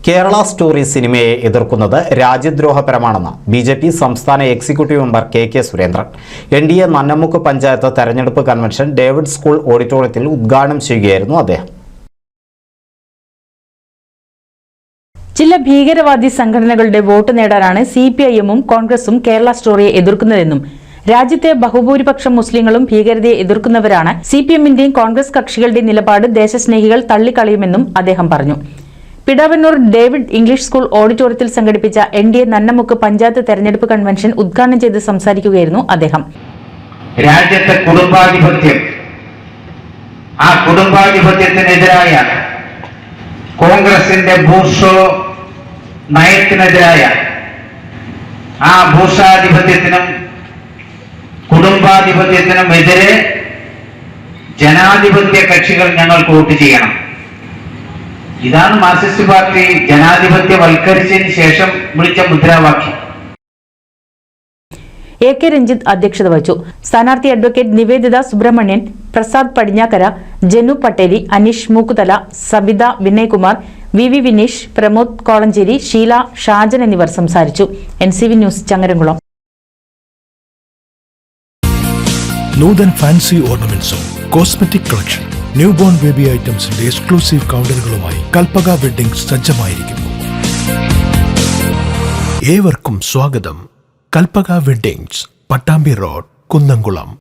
Kerala story സിനിമയെ എതിർക്കുന്നത് രാജ്യദ്രോഹപരമാണെന്ന് ബി.ജെ.പി. സംസ്ഥാന executive member K Surendran. NDA. Nannamukku panchayat തെരഞ്ഞെടുപ്പ് കൺവെൻഷൻ ഡേവിഡ് സ്കൂൾ ഓഡിറ്റോറിയത്തിൽ ഉദ്ഘാടനം ചെയ്യുകയായിരുന്നു അദ്ദേഹം. ചില ഭീകരവാദി സംഘടനകളുടെ വോട്ട് നേടാനാണ് CPIM-ഉം കോൺഗ്രസും കേരള സ്റ്റോറിയെ എതിർക്കുന്നതെന്നും രാജ്യത്തെ ബഹുഭൂരിപക്ഷം മുസ്ലിങ്ങളും ഭീകരതയെ എതിർക്കുന്നവരാണ്. CPM-ന്റെയും കോൺഗ്രസ് കക്ഷികളുടെ നിലപാട് ദേശസ്നേഹികൾ തള്ളിക്കളയുമെന്നും അദ്ദേഹം പറഞ്ഞു. പിടാവന്നൂർ ഡേവിഡ് ഇംഗ്ലീഷ് സ്കൂൾ ഓഡിറ്റോറിയത്തിൽ സംഘടിപ്പിച്ച എൻ.ഡി.എ. നന്നമുക്ക് പഞ്ചായത്ത് തെരഞ്ഞെടുപ്പ് കൺവെൻഷൻ ഉദ്ഘാടനം ചെയ്ത് സംസാരിക്കുകയായിരുന്നു അദ്ദേഹം. രാജ്യത്തെ കുടുംബാധിപത്യം, ആ കുടുംബാധിപത്യത്തിനെതിരായ കോൺഗ്രസിന്റെ ബൂർഷോ നയത്തിനെതിരായ ആ ബൂർഷാധിപത്യത്തിനും കുടുംബാധിപത്യത്തിനും എതിരെ ജനാധിപത്യ കക്ഷികൾ ഞങ്ങൾക്ക് വോട്ട് ചെയ്യണം. ഇതാണ് മാർക്സിസ്റ്റ് പാർട്ടി ജനാധിപത്യവൽക്കരിച്ചതിന് ശേഷം വിളിച്ച മുദ്രാവാക്യം. A.K. രഞ്ജിത്ത് അധ്യക്ഷത വഹിച്ചു. സ്ഥാനാർത്ഥി അഡ്വക്കേറ്റ് നിവേദിത സുബ്രഹ്മണ്യൻ, പ്രസാദ് പടിഞ്ഞാക്കര, ജനു പട്ടേലി, അനീഷ് മൂക്കുതല, സബിത വിനയ്കുമാർ, VV വിനീഷ്, പ്രമോദ് കോളഞ്ചേരി, ഷീല, ഷാജൻ എന്നിവർ സംസാരിച്ചു. NCV news Changaramkulam. Nutan fancy ഓർണമെന്റ്സും cosmetic collection, new born baby ഐറ്റംസിന്റെ എക്സ്ക്ലൂസീവ് കൗണ്ടറുകളുമായി കൽപ്പക വെഡ്ഡിംഗ് സജ്ജമായിരിക്കുന്നു. ഏവർക്കും സ്വാഗതം. Kalpaka weddings, Pattambi road, Kunnamkulam.